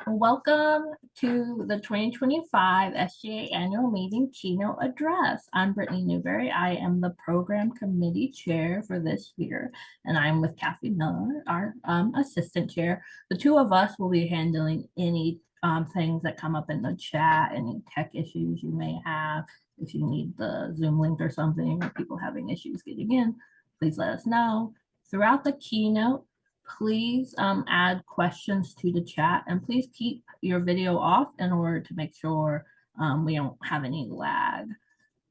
Welcome to the 2025 SGA Annual Meeting Keynote Address. I'm Brittany Newberry. I am the Program Committee Chair for this year, and I'm with Kathy Miller, our Assistant Chair. The two of us will be handling any things that come up in the chat, any tech issues you may have. If you need the Zoom link or something, or people having issues getting in, please let us know. Throughout the keynote, please add questions to the chat, and please keep your video off in order to make sure we don't have any lag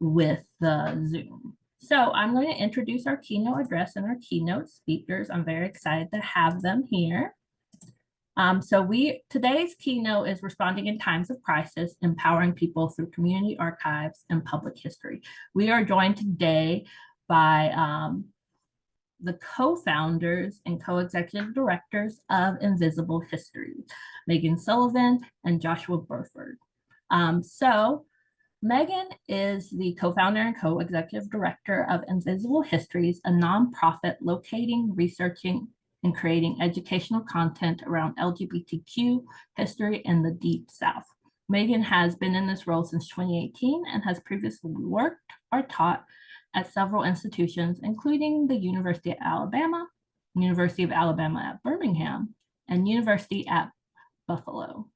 with the Zoom. So I'm going to introduce our keynote address and our keynote speakers. I'm very excited to have them here. Today's keynote is Responding in Times of Crisis, Empowering People Through Community Archives and Public History. We are joined today by the co-founders and co-executive directors of Invisible Histories, Maigen Sullivan and Josh Burford. Maigen is the co-founder and co-executive director of Invisible Histories, a nonprofit locating, researching, and creating educational content around LGBTQ history in the Deep South. Maigen has been in this role since 2018 and has previously worked or taught at several institutions, including the University of Alabama at Birmingham, and University at Buffalo.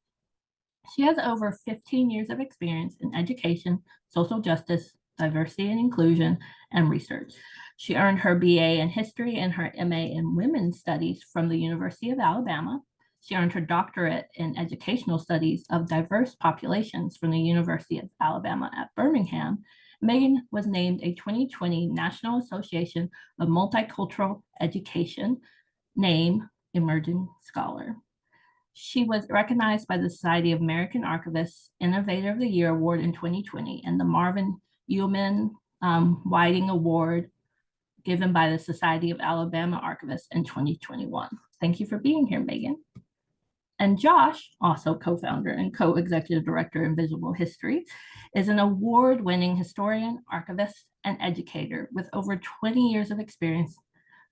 She has over 15 years of experience in education, social justice, diversity and inclusion, and research. She earned her BA in history and her MA in women's studies from the University of Alabama. She earned her doctorate in educational studies of diverse populations from the University of Alabama at Birmingham. Maigen was named a 2020 National Association of Multicultural Education NAME Emerging Scholar. She was recognized by the Society of American Archivists Innovator of the Year Award in 2020 and the Marvin Ullman Whiting Award given by the Society of Alabama Archivists in 2021. Thank you for being here, Maigen. And Josh, also co-founder and co-executive director of Invisible History, is an award-winning historian, archivist, and educator with over 20 years of experience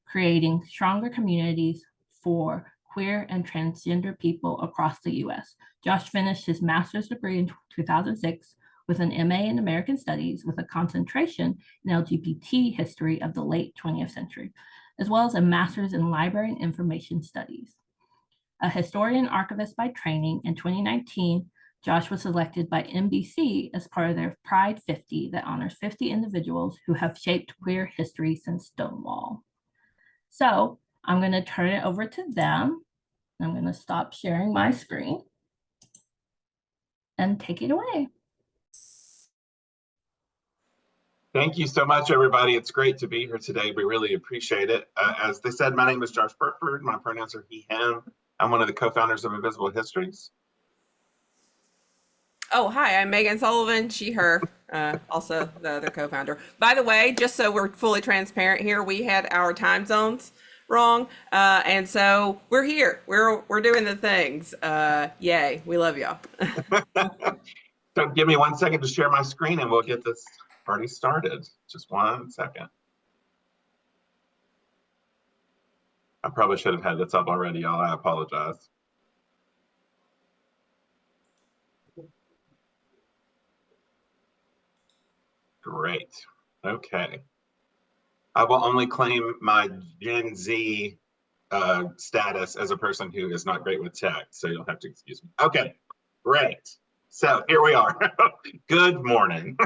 creating stronger communities for queer and transgender people across the U.S. Josh finished his master's degree in 2006 with an MA in American Studies with a concentration in LGBT history of the late 20th century, as well as a master's in Library and Information Studies. A historian archivist by training, in 2019, Josh was selected by NBC as part of their Pride 50 that honors 50 individuals who have shaped queer history since Stonewall. So I'm going to turn it over to them. I'm going to stop sharing my screen and take it away. Thank you so much, everybody. It's great to be here today. We really appreciate it. As they said, my name is Josh Burford. My pronouns are he, him. I'm one of the co-founders of Invisible Histories. Oh, hi, I'm Maigen Sullivan, she, her, also the other co-founder. By the way, just so we're fully transparent here, we had our time zones wrong. And so we're here, we're doing the things. Yay, we love y'all. So give me 1 second to share my screen and we'll get this party started. Just 1 second. I probably should have had this up already, y'all. I apologize. Great. Okay. I will only claim my Gen Z status as a person who is not great with tech, so you'll have to excuse me. Okay, great. So here we are. Good morning.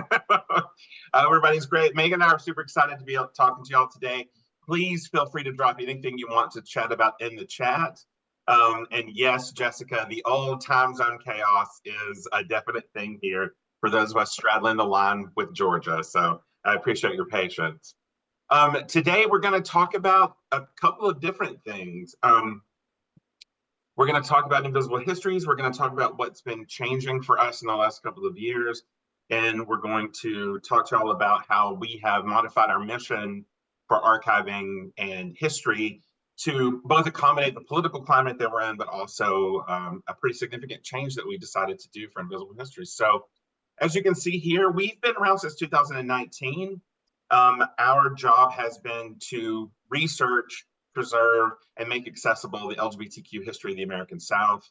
Everybody's great. Maigen and I are super excited to be talking to y'all today. Please feel free to drop anything you want to chat about in the chat. And yes, Jessica, the old time zone chaos is a definite thing here for those of us straddling the line with Georgia. So I appreciate your patience. Today, we're going to talk about a couple of different things. We're going to talk about Invisible Histories. We're going to talk about what's been changing for us in the last couple of years. And we're going to talk to y'all about how we have modified our mission for archiving and history to both accommodate the political climate that we're in, but also a pretty significant change that we decided to do for Invisible Histories. So as you can see here, we've been around since 2019. Our job has been to research, preserve, and make accessible the LGBTQ history of the American South.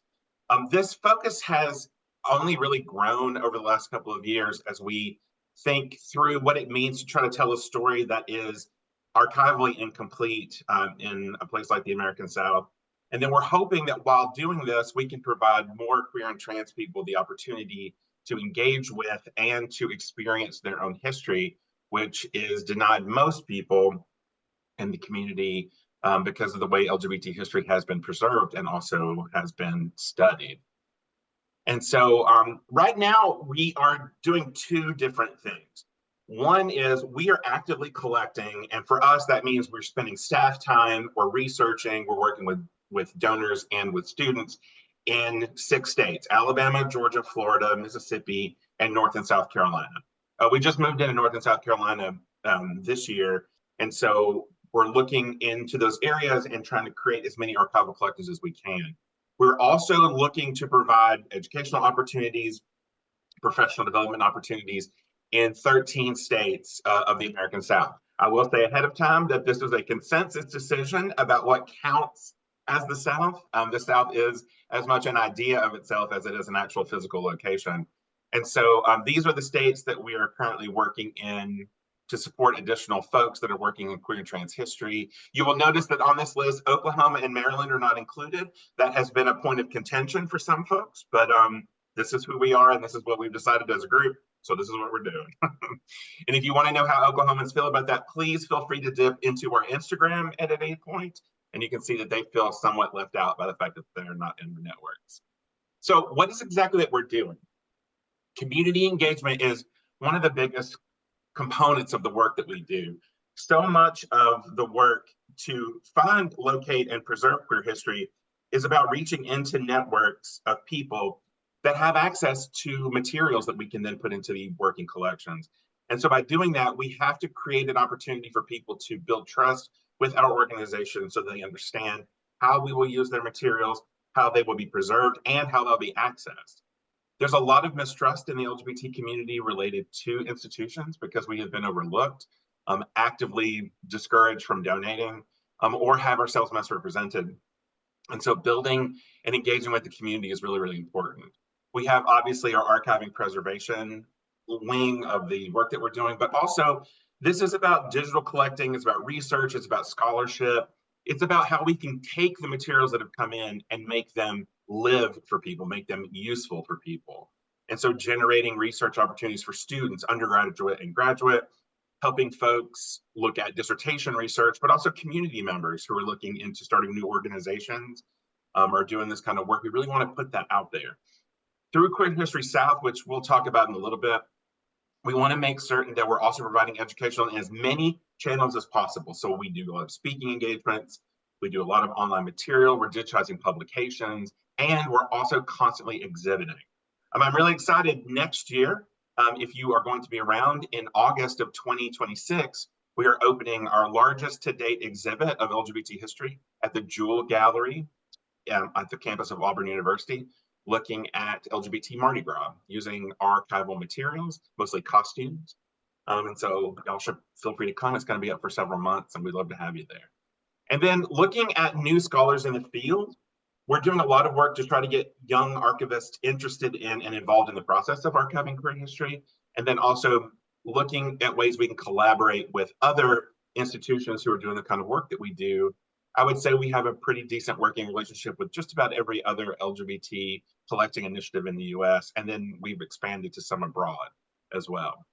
This focus has only really grown over the last couple of years as we think through what it means to try to tell a story that is archivally incomplete in a place like the American South. And then we're hoping that while doing this, we can provide more queer and trans people the opportunity to engage with and to experience their own history, which is denied most people in the community because of the way LGBT history has been preserved and also has been studied. And so right now we are doing two different things. One is we are actively collecting, and for us, that means we're spending staff time, we're researching, we're working with donors and with students in 6 states: Alabama, Georgia, Florida, Mississippi, and North and South Carolina. We just moved into North and South Carolina this year, and so we're looking into those areas and trying to create as many archival collections as we can. We're also looking to provide educational opportunities, professional development opportunities in 13 states of the American South. I will say ahead of time that this is a consensus decision about what counts as the South. The South is as much an idea of itself as it is an actual physical location. And so these are the states that we are currently working in to support additional folks that are working in queer and trans history. You will notice that on this list, Oklahoma and Maryland are not included. That has been a point of contention for some folks, but this is who we are and this is what we've decided as a group. So this is what we're doing. And if you want to know how Oklahomans feel about that, please feel free to dip into our Instagram at any point, and you can see that they feel somewhat left out by the fact that they're not in the networks. So what is exactly that we're doing? Community engagement is one of the biggest components of the work that we do. So much of the work to find, locate, and preserve queer history is about reaching into networks of people that have access to materials that we can then put into the working collections. And so by doing that, we have to create an opportunity for people to build trust with our organization so they understand how we will use their materials, how they will be preserved, and how they'll be accessed. There's a lot of mistrust in the LGBT community related to institutions because we have been overlooked, actively discouraged from donating, or have ourselves misrepresented. And so building and engaging with the community is really, really important. We have obviously our archiving preservation wing of the work that we're doing, but also this is about digital collecting, it's about research, it's about scholarship. It's about how we can take the materials that have come in and make them live for people, make them useful for people. And so generating research opportunities for students, undergraduate and graduate, helping folks look at dissertation research, but also community members who are looking into starting new organizations or doing this kind of work. We really want to put that out there. Through Queer History South, which we'll talk about in a little bit, we want to make certain that we're also providing educational in as many channels as possible. So we do a lot of speaking engagements, we do a lot of online material, we're digitizing publications, and we're also constantly exhibiting. I'm really excited next year, if you are going to be around in August of 2026, we are opening our largest to date exhibit of LGBT history at the Jewel Gallery at the campus of Auburn University, looking at LGBT Mardi Gras using archival materials, mostly costumes. And so y'all should feel free to come. It's going to be up for several months and we'd love to have you there. And then looking at new scholars in the field, we're doing a lot of work to try to get young archivists interested in and involved in the process of archiving queer history. And then also looking at ways we can collaborate with other institutions who are doing the kind of work that we do. I would say we have a pretty decent working relationship with just about every other LGBT collecting initiative in the US, and then we've expanded to some abroad as well.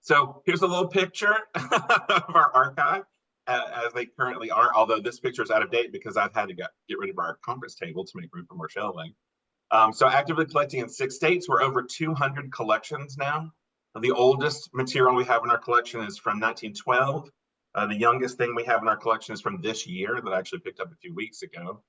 So here's a little picture of our archive as they currently are, although this picture is out of date because I've had to get rid of our conference table to make room for more shelving. So actively collecting in 6 states, we're over 200 collections now. The oldest material we have in our collection is from 1912. The youngest thing we have in our collection is from this year that I actually picked up a few weeks ago.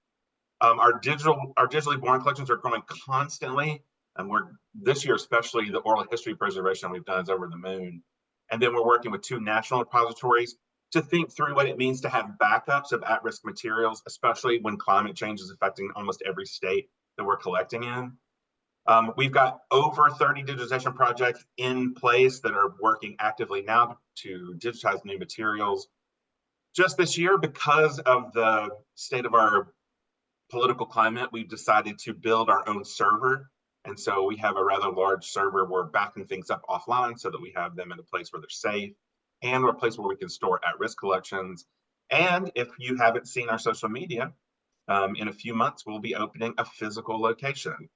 Our digitally born collections are growing constantly, and this year especially the oral history preservation we've done is over the moon. And then we're working with 2 national repositories to think through what it means to have backups of at-risk materials, especially when climate change is affecting almost every state that we're collecting in. We've got over 30 digitization projects in place that are working actively now to digitize new materials. Just this year, because of the state of our political climate, we've decided to build our own server. And so we have a rather large server. We're backing things up offline so that we have them in a place where they're safe and a place where we can store at-risk collections. And if you haven't seen our social media, in a few months, we'll be opening a physical location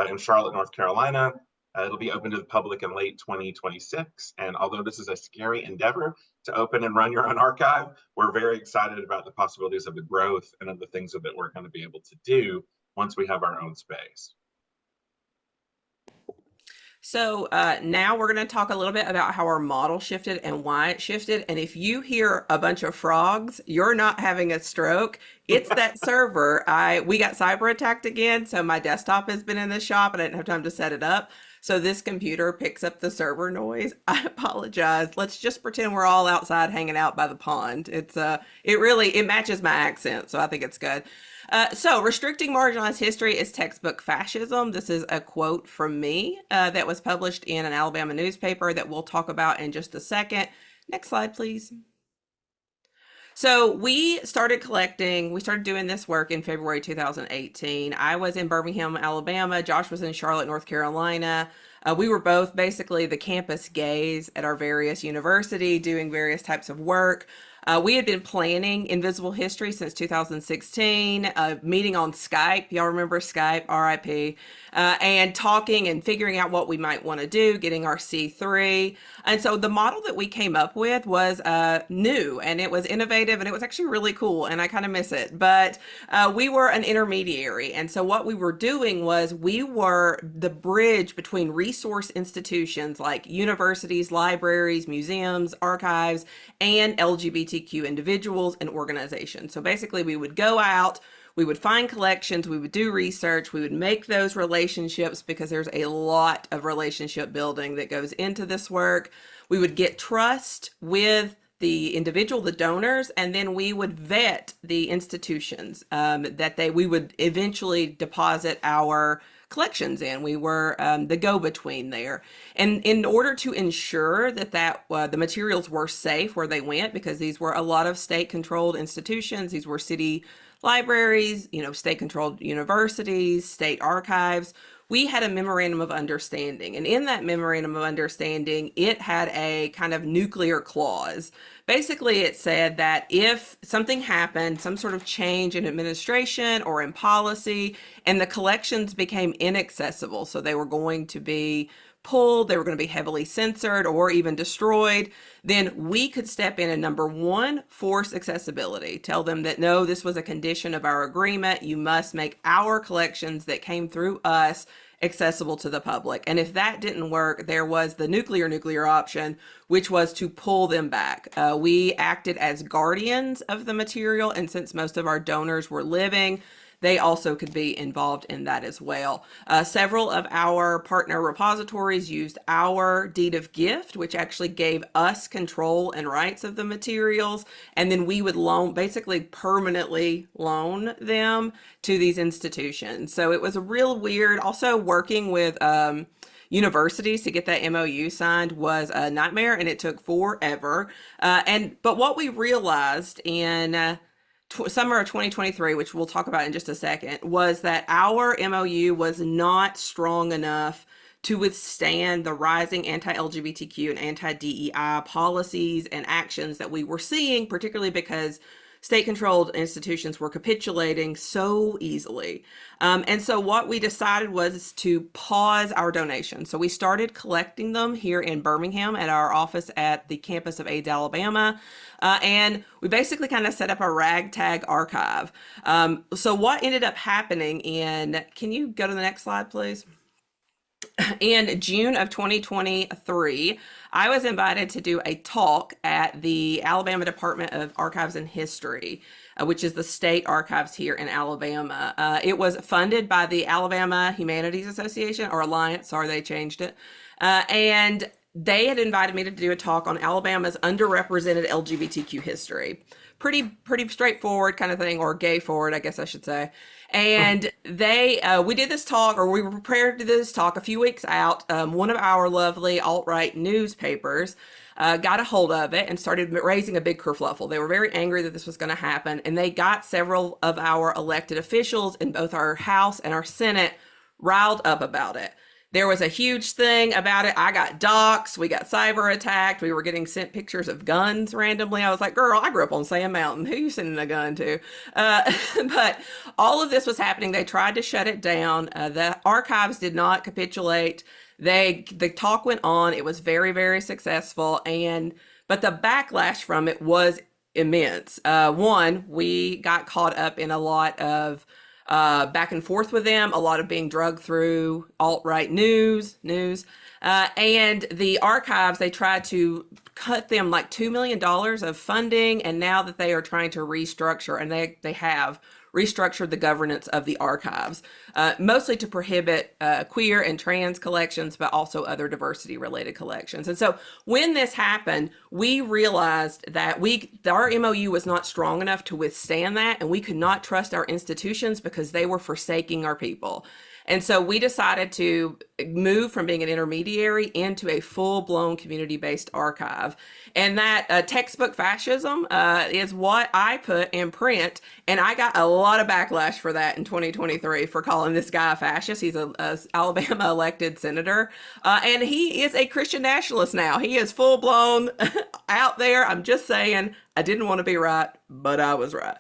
in Charlotte, North Carolina. It'll be open to the public in late 2026. And although this is a scary endeavor to open and run your own archive, we're very excited about the possibilities of the growth and of the things that we're going to be able to do once we have our own space. So now we're going to talk a little bit about how our model shifted and why it shifted. And if you hear a bunch of frogs, you're not having a stroke. It's that server. We got cyber attacked again. So my desktop has been in the shop and I didn't have time to set it up. So this computer picks up the server noise. I apologize. Let's just pretend we're all outside hanging out by the pond. It matches my accent. So I think it's good. So restricting marginalized history is textbook fascism. This is a quote from me that was published in an Alabama newspaper that we'll talk about in just a second. Next slide, please. So we started doing this work in February 2018. I was in Birmingham, Alabama. Josh was in Charlotte, North Carolina. We were both basically the campus gays at our various university doing various types of work. We had been planning Invisible History since 2016, meeting on Skype. Y'all remember Skype, RIP, and talking and figuring out what we might want to do, getting our C3. And so the model that we came up with was new and it was innovative and it was actually really cool and I kind of miss it. But we were an intermediary. And so what we were doing was we were the bridge between resource institutions like universities, libraries, museums, archives, and LGBTQ individuals and organizations. So basically we would go out, we would find collections, we would do research, we would make those relationships because there's a lot of relationship building that goes into this work. We would get trust with the individual, the donors, and then we would vet the institutions we would eventually deposit our collections in. We were the go-between there. And in order to ensure that the materials were safe where they went, because these were a lot of state-controlled institutions, these were city libraries, state-controlled universities, state archives, we had a memorandum of understanding. And in that memorandum of understanding, it had a kind of nuclear clause. Basically, it said that if something happened, some sort of change in administration or in policy, and the collections became inaccessible, so they were going to be pulled, they were going to be heavily censored or even destroyed, then we could step in and number one, force accessibility. Tell them that, no, this was a condition of our agreement. You must make our collections that came through us accessible to the public. And if that didn't work, there was the nuclear option, which was to pull them back. We acted as guardians of the material. And since most of our donors were living, they also could be involved in that as well. Several of our partner repositories used our deed of gift, which actually gave us control and rights of the materials. And then we would basically permanently loan them to these institutions. So it was a real weird, also working with universities to get that MOU signed was a nightmare and it took forever. But what we realized in summer of 2023, which we'll talk about in just a second, was that our MOU was not strong enough to withstand the rising anti-LGBTQ and anti-DEI policies and actions that we were seeing, particularly because state-controlled institutions were capitulating so easily. And so what we decided was to pause our donations. So we started collecting them here in Birmingham at our office at the campus of AIDS Alabama. And we basically kind of set up a ragtag archive. So what ended up happening can you go to the next slide, please? In June of 2023, I was invited to do a talk at the Alabama Department of Archives and History, which is the state archives here in Alabama. It was funded by the Alabama Humanities Association, or Alliance, sorry, they changed it. And they had invited me to do a talk on Alabama's underrepresented LGBTQ history. Pretty straightforward kind of thing, or gay forward, I guess I should say. And we did this talk, or we were prepared to do this talk a few weeks out. One of our lovely alt-right newspapers got a hold of it and started raising a big kerfluffle. They were very angry that this was going to happen, and they got several of our elected officials in both our House and our Senate riled up about it. There was a huge thing about it. I got doxxed. We got cyber attacked. We were getting sent pictures of guns randomly. I was like, girl, I grew up on Sand Mountain. Who you sending a gun to? But all of this was happening. They tried to shut it down. The archives did not capitulate. The talk went on. It was very, very successful. But the backlash from it was immense. One, we got caught up in a lot of back and forth with them, a lot of being drugged through alt-right news. And the archives, they tried to cut them like $2 million of funding. And now that they are trying to restructure, and they have restructured the governance of the archives, mostly to prohibit queer and trans collections, but also other diversity related collections. And so when this happened, we realized that our MOU was not strong enough to withstand that, and we could not trust our institutions because they were forsaking our people. And so we decided to move from being an intermediary into a full-blown community-based archive. And that textbook fascism is what I put in print. And I got a lot of backlash for that in 2023 for calling this guy a fascist. He's a Alabama elected senator. And he is a Christian nationalist now. He is full-blown out there. I'm just saying, I didn't want to be right, but I was right.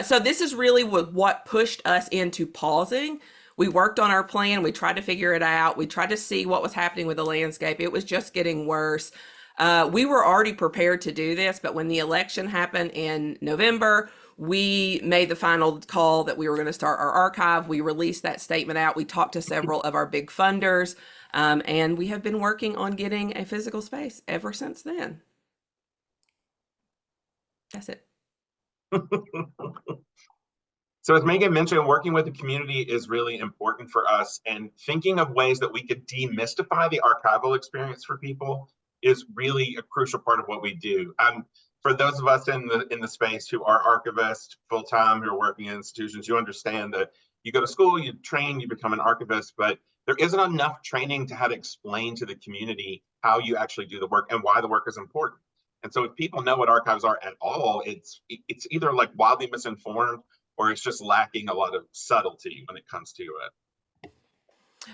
So this is really what pushed us into pausing. We worked on our plan. We tried to figure it out. We tried to see what was happening with the landscape. It was just getting worse. We were already prepared to do this, but when the election happened in November, we made the final call that we were going to start our archive. We released that statement out. We talked to several of our big funders, and we have been working on getting a physical space ever since then. That's it. So as Maigen mentioned, working with the community is really important for us, and thinking of ways that we could demystify the archival experience for people is really a crucial part of what we do. For those of us in the space who are archivists full-time, who are working in institutions, you understand that you go to school, you train, you become an archivist, but there isn't enough training to how to explain to the community how you actually do the work and why the work is important. And so if people know what archives are at all, it's either like wildly misinformed, or it's just lacking a lot of subtlety when it comes to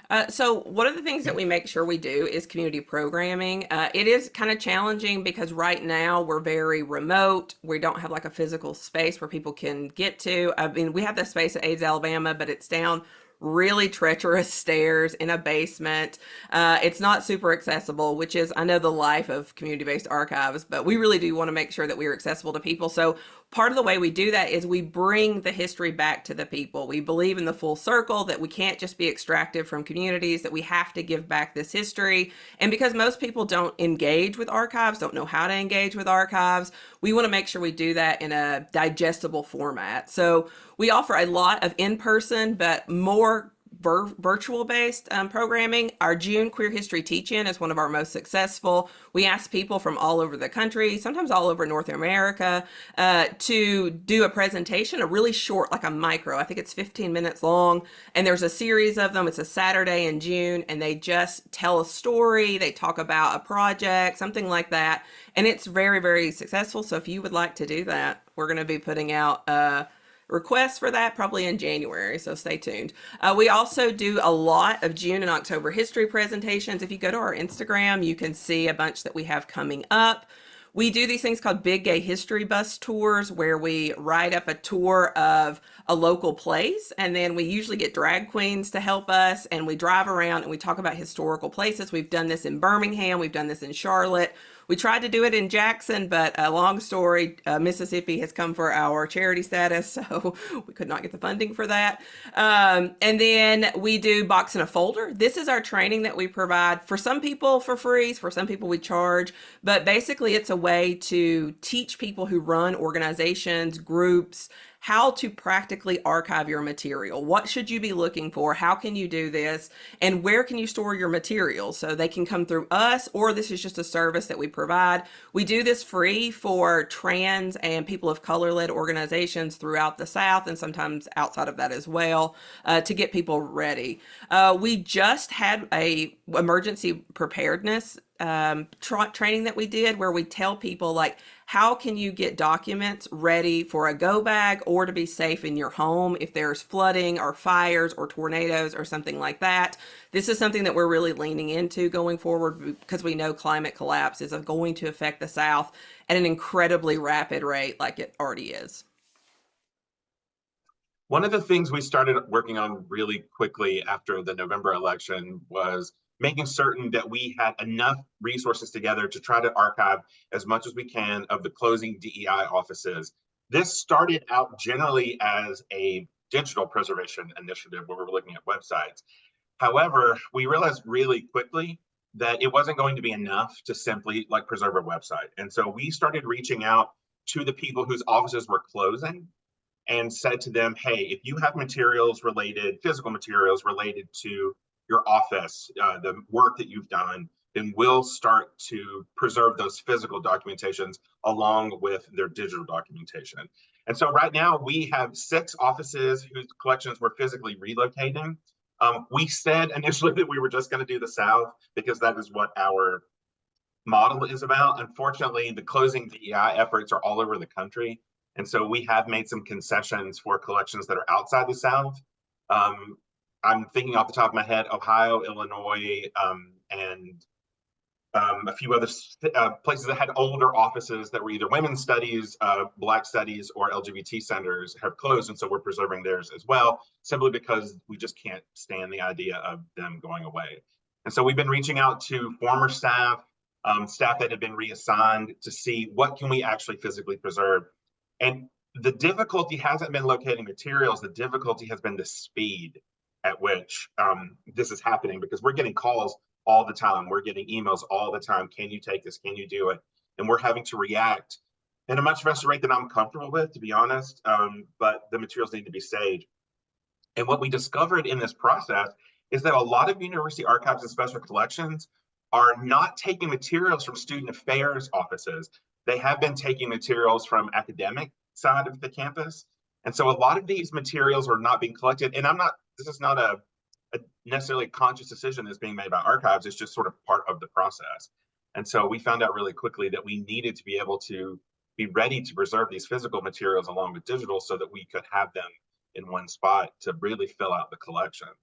it. So one of the things that we make sure we do is community programming. It is kind of challenging because right now we're very remote. We don't have like a physical space where people can get to. I mean, we have the space at AIDS Alabama, but it's down really treacherous stairs in a basement. It's not super accessible, which is, I know, the life of community-based archives, but we really do want to make sure that we are accessible to people. So part of the way we do that is we bring the history back to the people. We believe in the full circle, that we can't just be extracted from communities, that we have to give back this history. And because most people don't engage with archives, don't know how to engage with archives, we want to make sure we do that in a digestible format. So we offer a lot of in-person, but more virtual-based programming. Our June Queer History Teach-In is one of our most successful. We ask people from all over the country, sometimes all over North America, to do a presentation, a really short, like a micro. I think it's 15 minutes long, and there's a series of them. It's a Saturday in June, and they just tell a story. They talk about a project, something like that, and it's very, very successful. So if you would like to do that, we're going to be putting out requests for that probably in January, so stay tuned. We also do a lot of June and October history presentations. If you go to our Instagram, you can see a bunch that we have coming up. We do these things called Big Gay History Bus Tours, where we write up a tour of a local place, and then we usually get drag queens to help us, and we drive around and we talk about historical places. We've done this in Birmingham, we've done this in Charlotte. We tried to do it in Jackson, but long story, Mississippi has come for our charity status, so we could not get the funding for that. And then we do Box in a Folder. This is our training that we provide for some people for free, for some people we charge, but basically it's a way to teach people who run organizations, groups, how to practically archive your material. What should you be looking for? How can you do this? And where can you store your materials? So they can come through us, or this is just a service that we provide. We do this free for trans and people of color-led organizations throughout the South, and sometimes outside of that as well, to get people ready. We just had a emergency preparedness training that we did where we tell people like, how can you get documents ready for a go bag or to be safe in your home if there's flooding or fires or tornadoes or something like that. This is something that we're really leaning into going forward because we know climate collapse is going to affect the South at an incredibly rapid rate like it already is. One of the things we started working on really quickly after the November election was making certain that we had enough resources together to try to archive as much as we can of the closing DEI offices. This started out generally as a digital preservation initiative where we were looking at websites. However, we realized really quickly that it wasn't going to be enough to simply like preserve a website. And so we started reaching out to the people whose offices were closing and said to them, hey, if you have materials related, physical materials related to your office, the work that you've done, then we'll start to preserve those physical documentations along with their digital documentation. And so right now we have 6 offices whose collections we're physically relocating. We said initially that we were just going to do the South because that is what our model is about. Unfortunately, the closing DEI efforts are all over the country. And so we have made some concessions for collections that are outside the South. I'm thinking off the top of my head, Ohio, Illinois, and a few other places that had older offices that were either women's studies, Black studies, or LGBT centers have closed. And so we're preserving theirs as well, simply because we just can't stand the idea of them going away. And so we've been reaching out to former staff, staff that have been reassigned to see what can we actually physically preserve. And the difficulty hasn't been locating materials. The difficulty has been the speed at which this is happening, because we're getting calls all the time. We're getting emails all the time. Can you take this? Can you do it? And we're having to react at a much faster rate than I'm comfortable with, to be honest. But the materials need to be saved. And what we discovered in this process is that a lot of university archives and special collections are not taking materials from student affairs offices. They have been taking materials from academic side of the campus. And so a lot of these materials are not being collected. And this is not a necessarily conscious decision that's being made by archives. It's just sort of part of the process. And so we found out really quickly that we needed to be able to be ready to preserve these physical materials along with digital so that we could have them in one spot to really fill out the collections.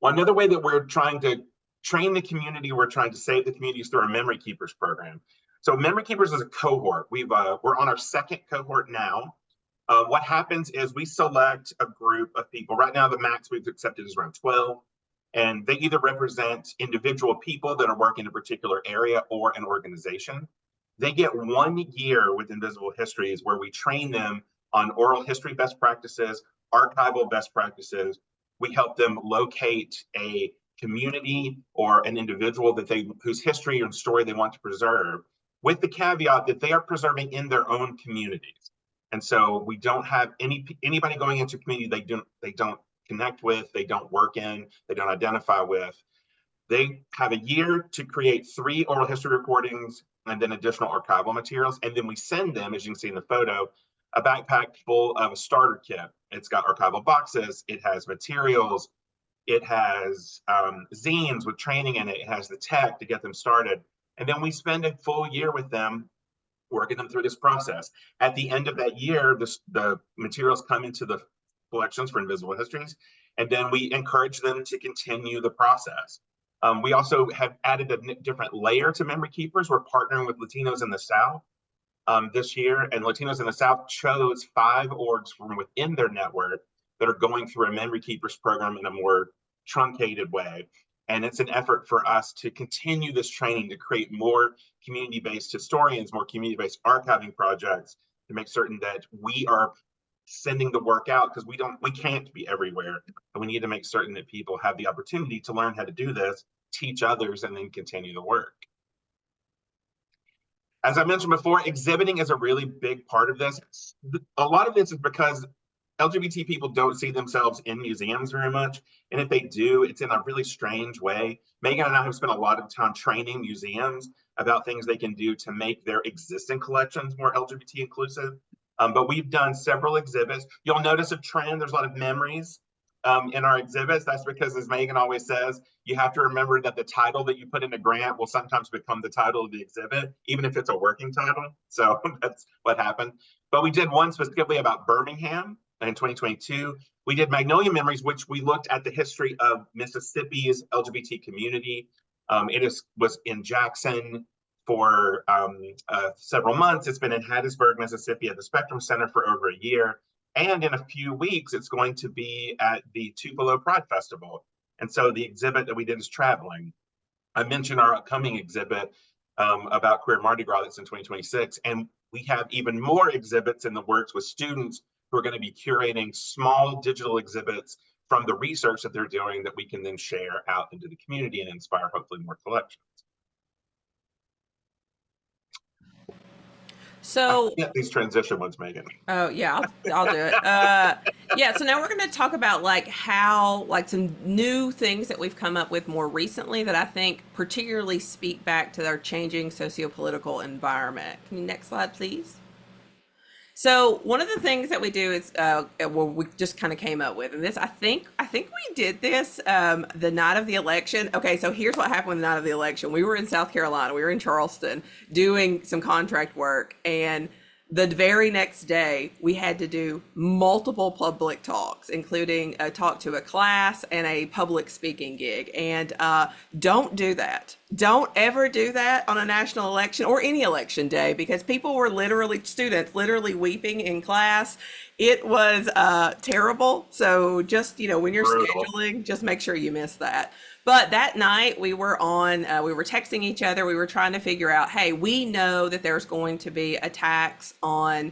Well, another way that we're trying to train the community, we're trying to save the communities through our Memory Keepers program. So Memory Keepers is a cohort. We're on our 2nd cohort now. What happens is we select a group of people. Right now, the max we've accepted is around 12, and they either represent individual people that are working in a particular area or an organization. They get 1 year with Invisible Histories where we train them on oral history best practices, archival best practices. We help them locate a community or an individual whose history and story they want to preserve, with the caveat that they are preserving in their own communities. And so we don't have anybody going into a community they don't connect with, they don't work in, they don't identify with. They have a year to create 3 oral history recordings and then additional archival materials. And then we send them, as you can see in the photo, a backpack full of a starter kit. It's got archival boxes, it has materials, it has zines with training in it, it has the tech to get them started. And then we spend a full year with them, working them through this process. At the end of that year, the materials come into the collections for Invisible Histories, and then we encourage them to continue the process. We also have added a different layer to Memory Keepers. We're partnering with Latinos in the South this year, and Latinos in the South chose 5 orgs from within their network that are going through a Memory Keepers program in a more truncated way. And it's an effort for us to continue this training to create more community-based historians, more community-based archiving projects, to make certain that we are sending the work out, because we can't be everywhere. And we need to make certain that people have the opportunity to learn how to do this, teach others, and then continue the work. As I mentioned before, exhibiting is a really big part of this. A lot of this is because LGBT people don't see themselves in museums very much. And if they do, it's in a really strange way. Maigen and I have spent a lot of time training museums about things they can do to make their existing collections more LGBT inclusive. But we've done several exhibits. You'll notice a trend. There's a lot of memories in our exhibits. That's because, as Maigen always says, you have to remember that the title that you put in a grant will sometimes become the title of the exhibit, even if it's a working title. So that's what happened. But we did one specifically about Birmingham in 2022. We did Magnolia Memories, which we looked at the history of Mississippi's LGBT community. Was in Jackson for several months. It's been in Hattiesburg, Mississippi at the Spectrum Center for over a year. And in a few weeks, it's going to be at the Tupelo Pride Festival. And so the exhibit that we did is traveling. I mentioned our upcoming exhibit about Queer Mardi Gras that's in 2026. And we have even more exhibits in the works with students who are going to be curating small digital exhibits from the research that they're doing that we can then share out into the community and inspire hopefully more collections. So get these transition ones, Maigen. Oh yeah, I'll do it. Yeah, so now we're going to talk about how some new things that we've come up with more recently that I think particularly speak back to our changing socio-political environment. Can you next slide, please? So one of the things that we do is, we just kind of came up with, and this, I think we did this the night of the election. Okay, so here's what happened the night of the election. We were in South Carolina, we were in Charleston doing some contract work, and the very next day we had to do multiple public talks, including a talk to a class and a public speaking gig. And don't do that. Don't ever do that on a national election or any election day, because people were students literally weeping in class. It was terrible. So just, when you're scheduling, just make sure you miss that. But that night we were texting each other. We were trying to figure out, hey, we know that there's going to be attacks on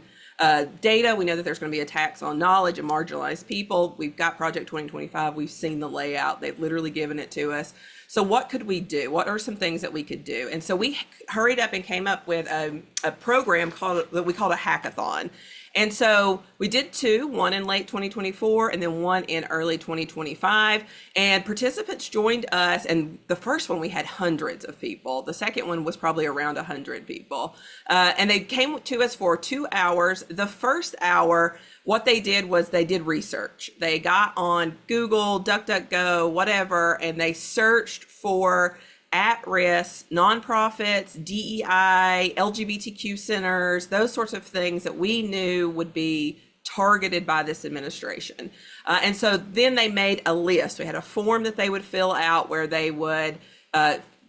data. We know that there's going to be attacks on knowledge and marginalized people. We've got Project 2025. We've seen the layout. They've literally given it to us. So what could we do? What are some things that we could do? And so we hurried up and came up with a program that we called a hackathon. And so we did two, one in late 2024 and then one in early 2025. And participants joined us. And the first one, we had hundreds of people. The second one was probably around 100 people. And they came to us for 2 hours. The first hour, what they did was they did research. They got on Google, DuckDuckGo, whatever, and they searched for at-risk nonprofits, DEI, LGBTQ centers, those sorts of things that we knew would be targeted by this administration. And so then they made a list. We had a form that they would fill out where they would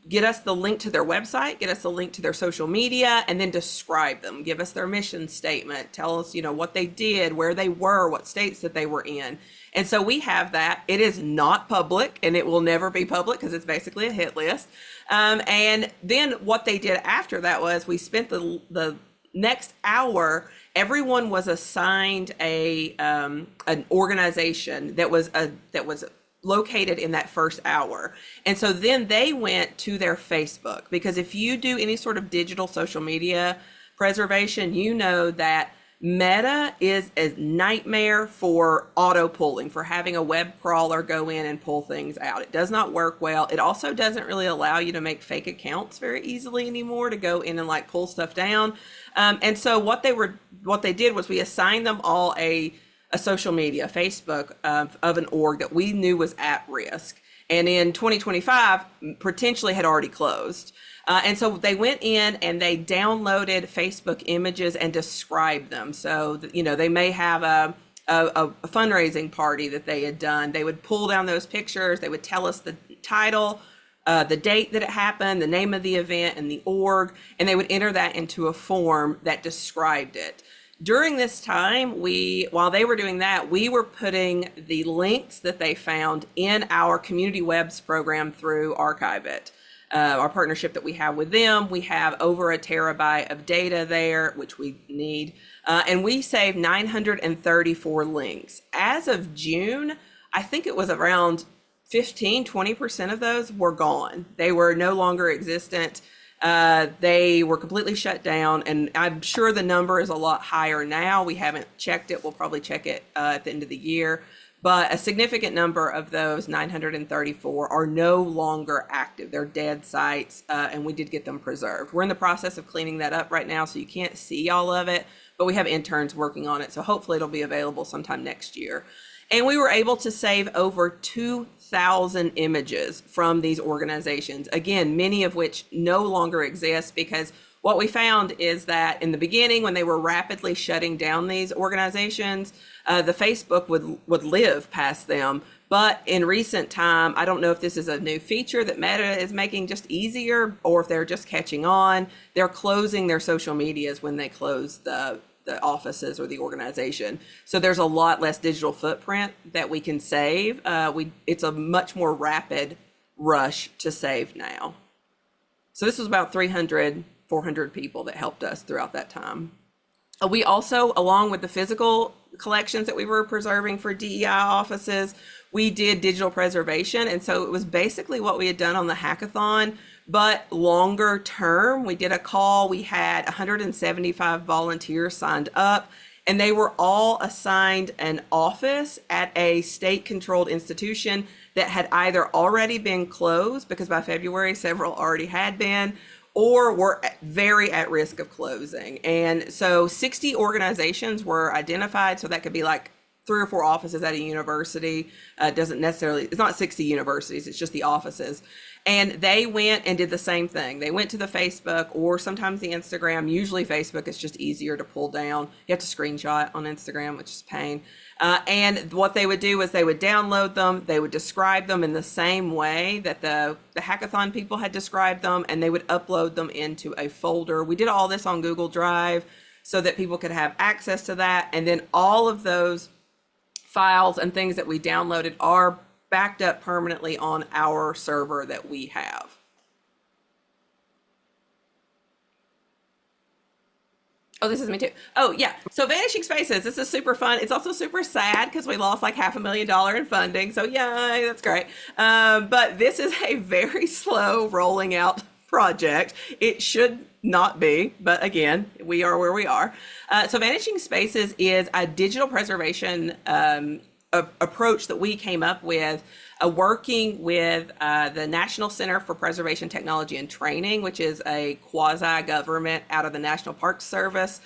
get us the link to their website, get us the link to their social media, and then describe them, give us their mission statement, tell us, what they did, where they were, what states that they were in. And so we have that. It is not public, and it will never be public because it's basically a hit list. And then what they did after that was we spent the next hour, everyone was assigned an organization that was located in that first hour. And so then they went to their Facebook, because if you do any sort of digital social media preservation, you know that Meta is a nightmare for auto pulling, for having a web crawler go in and pull things out. It does not work well. It also doesn't really allow you to make fake accounts very easily anymore to go in and pull stuff down. And so what they did was we assigned them all a social media, Facebook of an org that we knew was at risk. And in 2025, potentially had already closed. And so they went in and they downloaded Facebook images and described them. So, they may have a fundraising party that they had done. They would pull down those pictures. They would tell us the title, the date that it happened, the name of the event, and the org. And they would enter that into a form that described it. During this time, while they were doing that, we were putting the links that they found in our Community Webs program through Archive It. Our partnership that we have with them, we have over 1 terabyte of data there, which we need, and we saved 934 links. As of June, I think it was around 20% of those were gone. They were no longer existent. They were completely shut down, and I'm sure the number is a lot higher now. We haven't checked it. We'll probably check it at the end of the year. But a significant number of those 934 are no longer active. They're dead sites, and we did get them preserved. We're in the process of cleaning that up right now, so you can't see all of it, but we have interns working on it. So hopefully it'll be available sometime next year. And we were able to save over 2,000 images from these organizations. Again, many of which no longer exist, because what we found is that in the beginning, when they were rapidly shutting down these organizations, the Facebook would live past them. But in recent time, I don't know if this is a new feature that Meta is making just easier, or if they're just catching on. They're closing their social medias when they close the offices or the organization. So there's a lot less digital footprint that we can save. It's a much more rapid rush to save now. So this was about 300, 400 people that helped us throughout that time. We also, along with the physical collections that we were preserving for DEI offices, we did digital preservation. And so it was basically what we had done on the hackathon, but longer term. We did a call. We had 175 volunteers signed up, and they were all assigned an office at a state-controlled institution that had either already been closed, because by February, several already had been, or were very at risk of closing. And so 60 organizations were identified. So that could be like 3 or 4 offices at a university. It's not 60 universities, it's just the offices. And they went and did the same thing. They went to the Facebook or sometimes the Instagram. Usually Facebook is just easier to pull down. You have to screenshot on Instagram, which is pain. And what they would do is they would download them. They would describe them in the same way that the hackathon people had described them, and they would upload them into a folder. We did all this on Google Drive so that people could have access to that. And then all of those files and things that we downloaded are backed up permanently on our server that we have. Oh, this is me too. Oh yeah, so Vanishing Spaces, this is super fun. It's also super sad because we lost like $500,000 in funding. So yay, that's great. But this is a very slow rolling out project. It should not be, but again, we are where we are. So Vanishing Spaces is a digital preservation approach that we came up with, working with the National Center for Preservation Technology and Training, which is a quasi-government out of the National Park Service.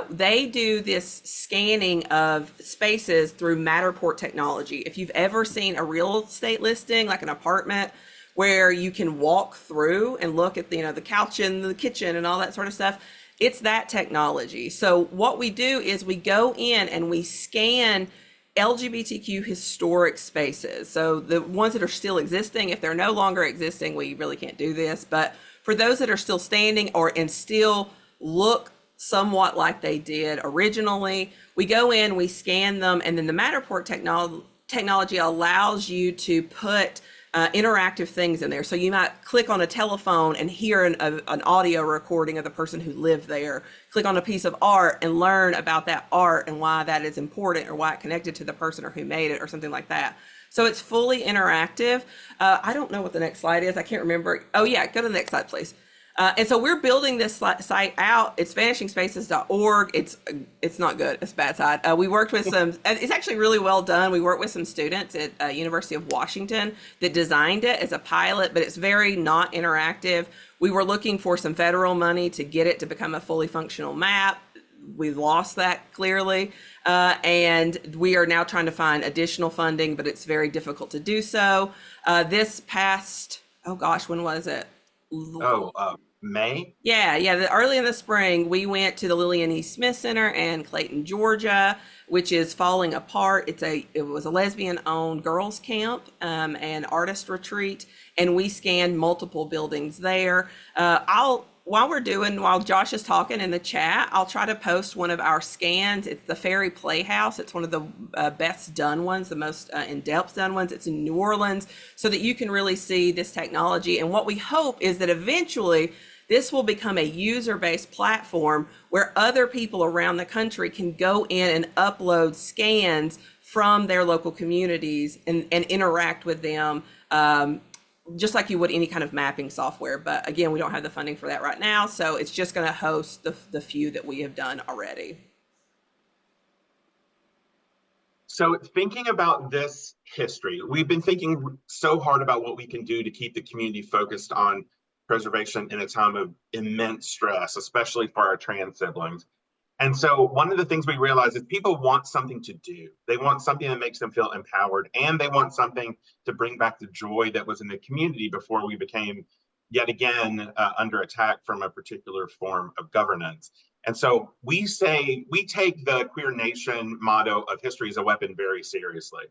They do this scanning of spaces through Matterport technology. If you've ever seen a real estate listing, like an apartment, where you can walk through and look at the couch and the kitchen and all that sort of stuff, it's that technology. So what we do is we go in and we scan LGBTQ historic spaces. So the ones that are still existing, if they're no longer existing, we really can't do this. But for those that are still standing and still look somewhat like they did originally, we go in, we scan them, and then the Matterport technology allows you to put interactive things in there. So you might click on a telephone and hear an audio recording of the person who lived there. Click on a piece of art and learn about that art and why that is important, or why it connected to the person or who made it, or something like that. So it's fully interactive. I don't know what the next slide is. I can't remember. Oh yeah, go to the next slide, please. And so we're building this site out. It's vanishingspaces.org. It's not good. It's bad side. We worked with it's actually really well done. We worked with some students at University of Washington that designed it as a pilot, but it's very not interactive. We were looking for some federal money to get it to become a fully functional map. We lost that clearly. And we are now trying to find additional funding, but it's very difficult to do so. This past, oh gosh, when was it? May? Yeah. Early in the spring, we went to the Lillian E. Smith Center in Clayton, Georgia, which is falling apart. It was a lesbian-owned girls' camp and artist retreat, and we scanned multiple buildings there. While Josh is talking in the chat, I'll try to post one of our scans. It's the Ferry Playhouse. It's one of the best done ones, the most in-depth done ones. It's in New Orleans, so that you can really see this technology. And what we hope is that eventually this will become a user-based platform where other people around the country can go in and upload scans from their local communities and interact with them, just like you would any kind of mapping software. But again, we don't have the funding for that right now, so it's just going to host the few that we have done already. So thinking about this history, we've been thinking so hard about what we can do to keep the community focused on preservation in a time of immense stress, especially for our trans siblings. And so one of the things we realize is people want something to do. They want something that makes them feel empowered, and they want something to bring back the joy that was in the community before we became yet again under attack from a particular form of governance. And so we take the Queer Nation motto of history as a weapon very seriously.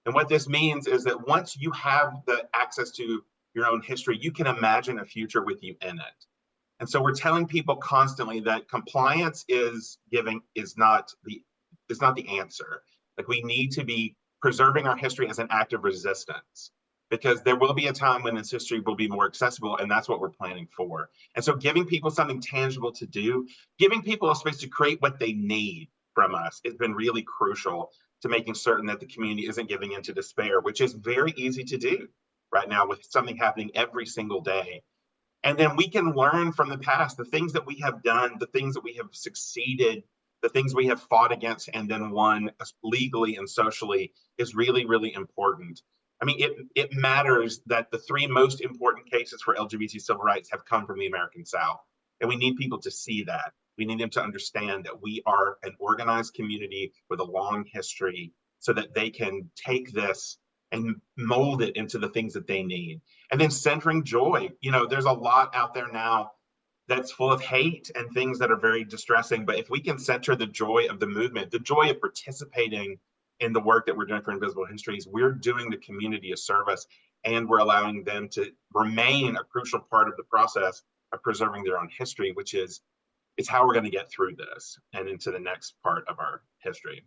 And what this means is that once you have the access to your own history, you can imagine a future with you in it. And so we're telling people constantly that compliance is not the answer. Like, we need to be preserving our history as an act of resistance, because there will be a time when this history will be more accessible, and that's what we're planning for. And so giving people something tangible to do, giving people a space to create what they need from us has been really crucial to making certain that the community isn't giving into despair, which is very easy to do right now with something happening every single day. And then we can learn from the past, the things that we have done, the things that we have succeeded, the things we have fought against and then won legally and socially is really, really important. I mean, it matters that the 3 most important cases for LGBT civil rights have come from the American South. And we need people to see that. We need them to understand that we are an organized community with a long history, so that they can take this and mold it into the things that they need. And then centering joy. You know, there's a lot out there now that's full of hate and things that are very distressing. But if we can center the joy of the movement, the joy of participating in the work that we're doing for Invisible Histories, we're doing the community a service, and we're allowing them to remain a crucial part of the process of preserving their own history, which is how we're going to get through this and into the next part of our history.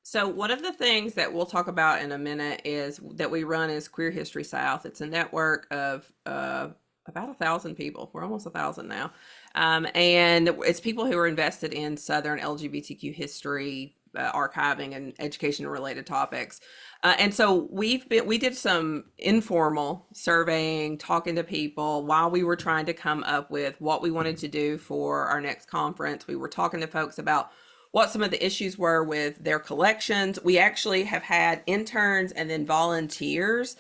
So one of the things that we'll talk about in a minute is that we run is Queer History South. It's a network of about 1,000 people. We're almost 1,000 now. And it's people who are invested in Southern LGBTQ history, archiving, and education related topics. And so we did some informal surveying, talking to people while we were trying to come up with what we wanted to do for our next conference. We were talking to folks about what some of the issues were with their collections. We actually have had interns and then volunteers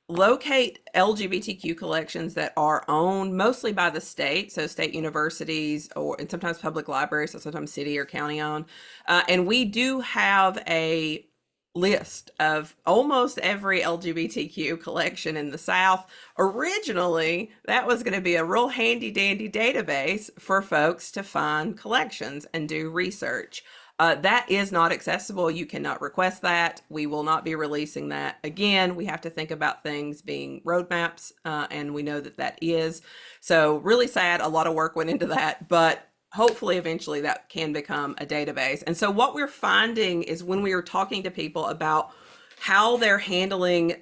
locate LGBTQ collections that are owned mostly by the state, so state universities and sometimes public libraries, so sometimes city or county owned. And we do have a list of almost every LGBTQ collection in the South. Originally, that was going to be a real handy dandy database for folks to find collections and do research. That is not accessible. You cannot request that. We will not be releasing that. Again, we have to think about things being roadmaps, and we know that that is. So really sad, a lot of work went into that, but hopefully eventually that can become a database. And so what we're finding is when we are talking to people about how they're handling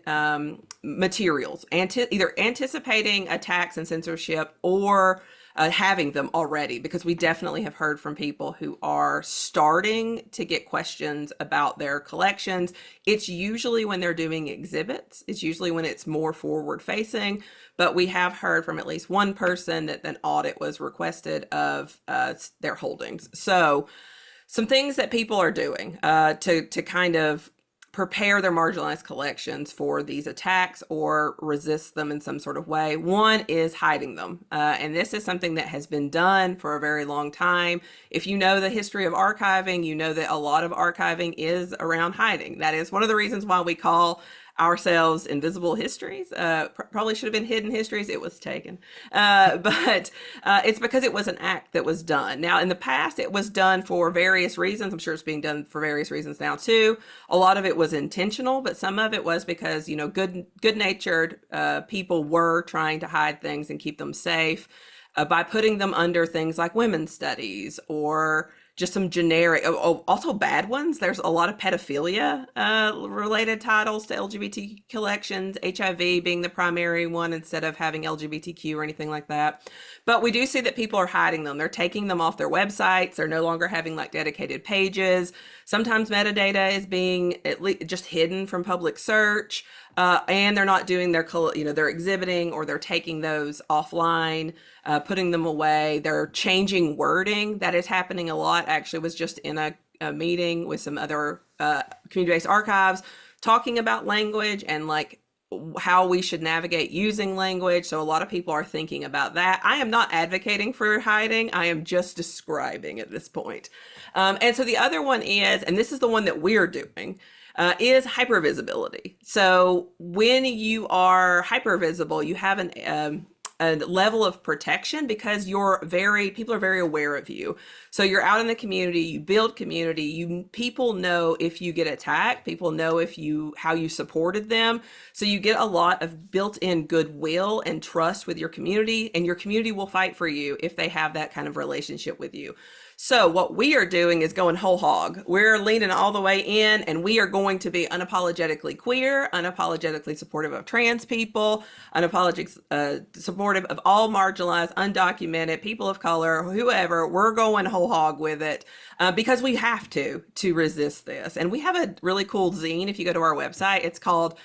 materials, either anticipating attacks and censorship or having them already, because we definitely have heard from people who are starting to get questions about their collections. It's usually when they're doing exhibits. It's usually when it's more forward facing, but we have heard from at least one person that an audit was requested of their holdings. So some things that people are doing to kind of prepare their marginalized collections for these attacks or resist them in some sort of way. One is hiding them. And this is something that has been done for a very long time. If you know the history of archiving, you know that a lot of archiving is around hiding. That is one of the reasons why we call ourselves Invisible Histories. Probably should have been Hidden Histories. It was taken. But it's because it was an act that was done. Now, in the past, it was done for various reasons. I'm sure it's being done for various reasons now, too. A lot of it was intentional, but some of it was because, you know, good-natured people were trying to hide things and keep them safe by putting them under things like women's studies or just some generic, also bad ones. There's a lot of pedophilia related titles to LGBT collections, HIV being the primary one instead of having LGBTQ or anything like that. But we do see that people are hiding them. They're taking them off their websites. They're no longer having like dedicated pages. Sometimes metadata is being at least just hidden from public search. And they're not doing they're exhibiting or they're taking those offline, putting them away. They're changing wording. That is happening a lot. Actually, was just in a meeting with some other community-based archives talking about language and like how we should navigate using language. So a lot of people are thinking about that. I am not advocating for hiding. I am just describing at this point. And so the other one is, and this is the one that we're doing, is hypervisibility. So when you are hypervisible, you have a level of protection because people are very aware of you. So you're out in the community, you build community, people know if you get attacked, people know how you supported them. So you get a lot of built-in goodwill and trust with your community, and your community will fight for you if they have that kind of relationship with you. So what we are doing is going whole hog. We're leaning all the way in, and we are going to be unapologetically queer, unapologetically supportive of trans people, unapologetically supportive of all marginalized, undocumented, people of color, whoever. We're going whole hog with it because we have to resist this. And we have a really cool zine. If you go to our website, it's called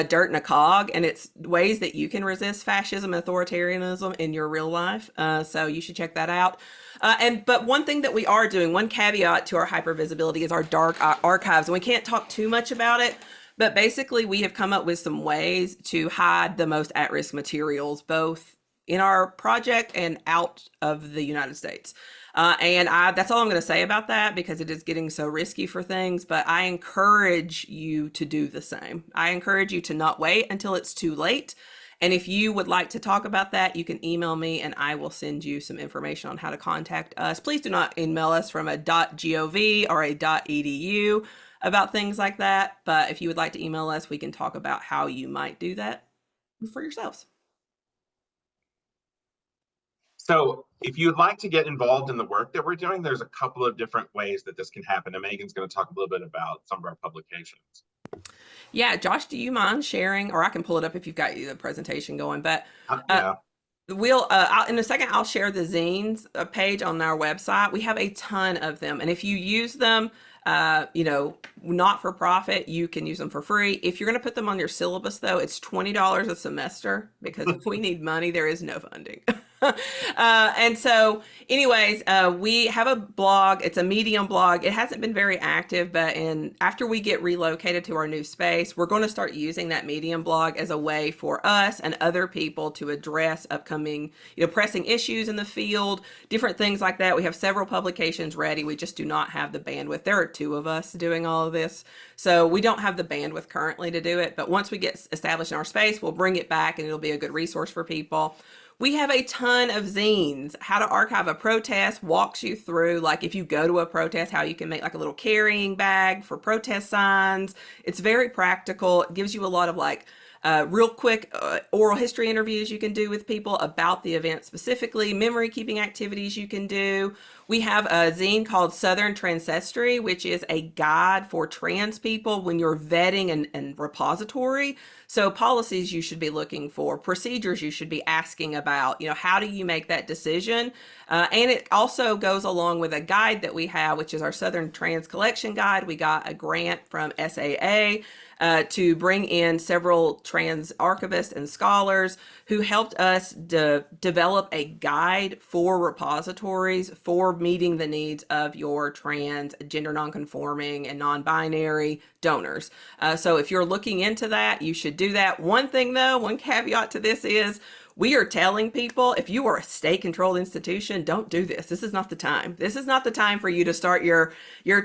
Dirt and a Cog, and it's ways that you can resist fascism and authoritarianism in your real life. So you should check that out. But one thing that we are doing, one caveat to our hypervisibility, is our dark archives. And we can't talk too much about it, but basically we have come up with some ways to hide the most at-risk materials, both in our project and out of the United States. That's all I'm going to say about that, because it is getting so risky for things, but I encourage you to do the same. I encourage you to not wait until it's too late. And if you would like to talk about that, you can email me and I will send you some information on how to contact us. Please do not email us from a .gov or a .edu about things like that. But if you would like to email us, we can talk about how you might do that for yourselves. So if you'd like to get involved in the work that we're doing, there's a couple of different ways that this can happen. And Maigen's going to talk a little bit about some of our publications. Yeah, Josh, do you mind sharing, or I can pull it up if you've got the presentation going, but Yeah. in a second, I'll share the zines page on our website. We have a ton of them. And if you use them, not for profit, you can use them for free. If you're going to put them on your syllabus, though, it's $20 a semester, because if we need money, there is no funding. And so anyways, we have a blog. It's a Medium blog. It hasn't been very active, but after we get relocated to our new space, we're going to start using that Medium blog as a way for us and other people to address upcoming, pressing issues in the field, different things like that. We have several publications ready. We just do not have the bandwidth. There are two of us doing all of this, so we don't have the bandwidth currently to do it. But once we get established in our space, we'll bring it back and it'll be a good resource for people. We have a ton of zines. How to Archive a Protest walks you through, like, if you go to a protest, how you can make like a little carrying bag for protest signs. It's very practical. It gives you a lot of real quick oral history interviews you can do with people about the event specifically, memory keeping activities you can do. We have a zine called Southern Transcestry, which is a guide for trans people when you're vetting and repository. So policies you should be looking for, procedures you should be asking about, how do you make that decision? And it also goes along with a guide that we have, which is our Southern Trans Collection Guide. We got a grant from SAA to bring in several trans archivists and scholars who helped us develop a guide for repositories for meeting the needs of your trans, gender nonconforming, and non-binary donors. So if you're looking into that, you should do that. One thing though, one caveat to this is, we are telling people, if you are a state-controlled institution, don't do this. This is not the time. This is not the time for you to start your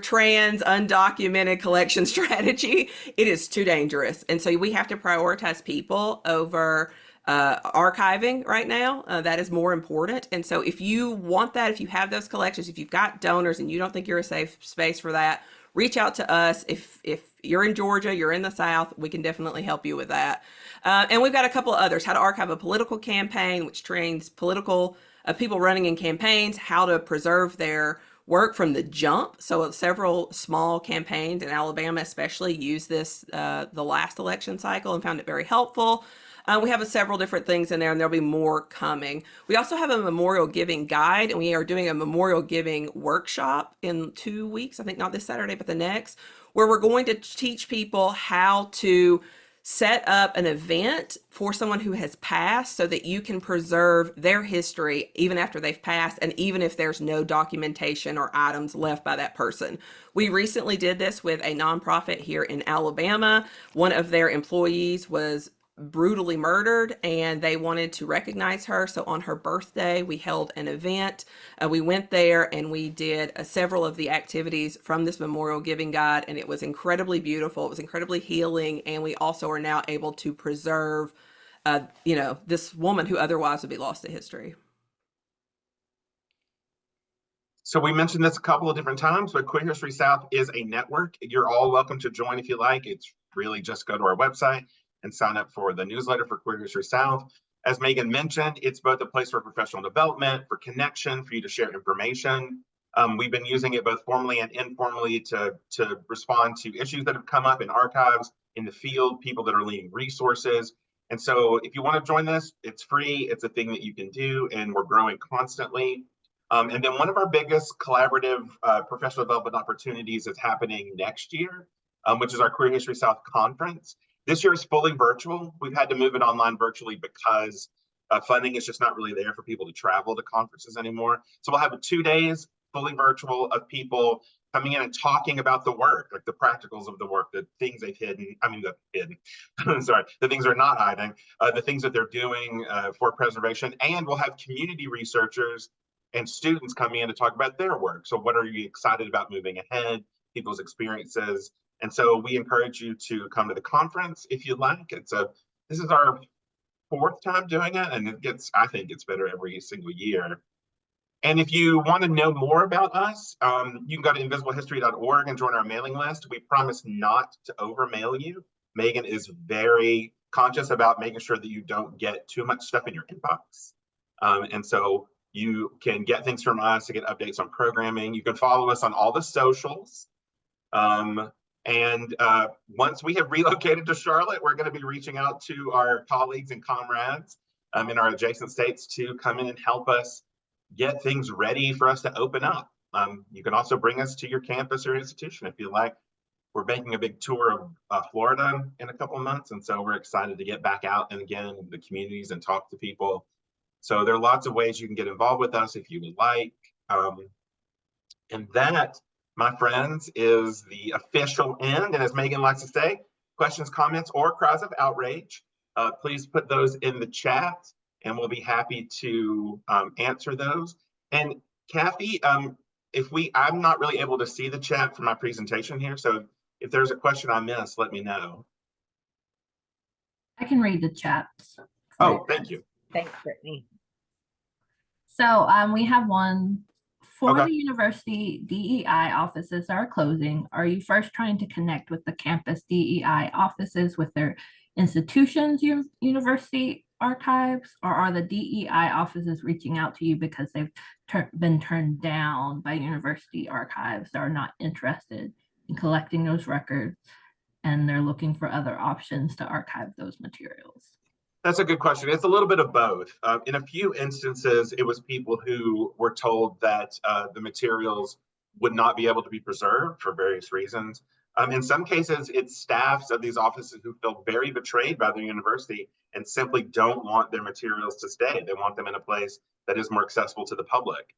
trans undocumented collection strategy. It is too dangerous. And so we have to prioritize people over archiving right now. That is more important. And so if you want that, if you have those collections, if you've got donors and you don't think you're a safe space for that, reach out to us. If you're in Georgia, you're in the South, we can definitely help you with that. And we've got a couple of others: How to Archive a Political Campaign, which trains political people running in campaigns how to preserve their work from the jump. So several small campaigns in Alabama especially use this the last election cycle and found it very helpful. We have several different things in there, and there'll be more coming. We also have a memorial giving guide, and we are doing a memorial giving workshop in 2 weeks, I think not this Saturday, but the next, where we're going to teach people how to set up an event for someone who has passed so that you can preserve their history even after they've passed, and even if there's no documentation or items left by that person. We recently did this with a nonprofit here in Alabama. One of their employees was brutally murdered, and they wanted to recognize her. So on her birthday, we held an event. We went there and we did several of the activities from this memorial giving guide, and it was incredibly beautiful. It was incredibly healing, and we also are now able to preserve, this woman who otherwise would be lost to history. So we mentioned this a couple of different times, but Queer History South is a network. You're all welcome to join if you like. It's really just go to our website and sign up for the newsletter for Queer History South. As Maigen mentioned, it's both a place for professional development, for connection, for you to share information. We've been using it both formally and informally to respond to issues that have come up in archives, in the field, people that are leading resources. And so if you want to join this, it's free. It's a thing that you can do, and we're growing constantly. And then one of our biggest collaborative professional development opportunities is happening next year, which is our Queer History South conference. This year is fully virtual. We've had to move it online virtually because funding is just not really there for people to travel to conferences anymore. So we'll have 2 days fully virtual of people coming in and talking about the work, like the practicals of the work, the things they've hidden, sorry, the things they're not hiding, the things that they're doing for preservation. And we'll have community researchers and students coming in to talk about their work. So what are you excited about moving ahead, people's experiences? And so we encourage you to come to the conference if you like. This is our 4th time doing it, and I think it's better every single year. And if you want to know more about us, you can go to invisiblehistory.org and join our mailing list. We promise not to overmail you. Maigen is very conscious about making sure that you don't get too much stuff in your inbox. And so you can get things from us to get updates on programming. You can follow us on all the socials. And once we have relocated to Charlotte, we're going to be reaching out to our colleagues and comrades in our adjacent states to come in and help us get things ready for us to open up. You can also bring us to your campus or institution if you like. We're making a big tour of Florida in a couple of months, and so we're excited to get back out and again in the communities and talk to people. So there are lots of ways you can get involved with us if you would like. And that, my friends, is the official end. And as Maigen likes to say, questions, comments, or cries of outrage, please put those in the chat and we'll be happy to answer those. And Kathy, I'm not really able to see the chat for my presentation here. So if there's a question I missed, let me know. I can read the chat. Oh, thank you. Thanks, Brittany. So we have one. For Okay. the university DEI offices that are closing, are you first trying to connect with the campus DEI offices with their institutions, university archives, or are the DEI offices reaching out to you because they've been turned down by university archives that are not interested in collecting those records and they're looking for other options to archive those materials? That's a good question. It's a little bit of both. In a few instances, it was people who were told that the materials would not be able to be preserved for various reasons. In some cases, it's staffs of these offices who feel very betrayed by the university and simply don't want their materials to stay. They want them in a place that is more accessible to the public.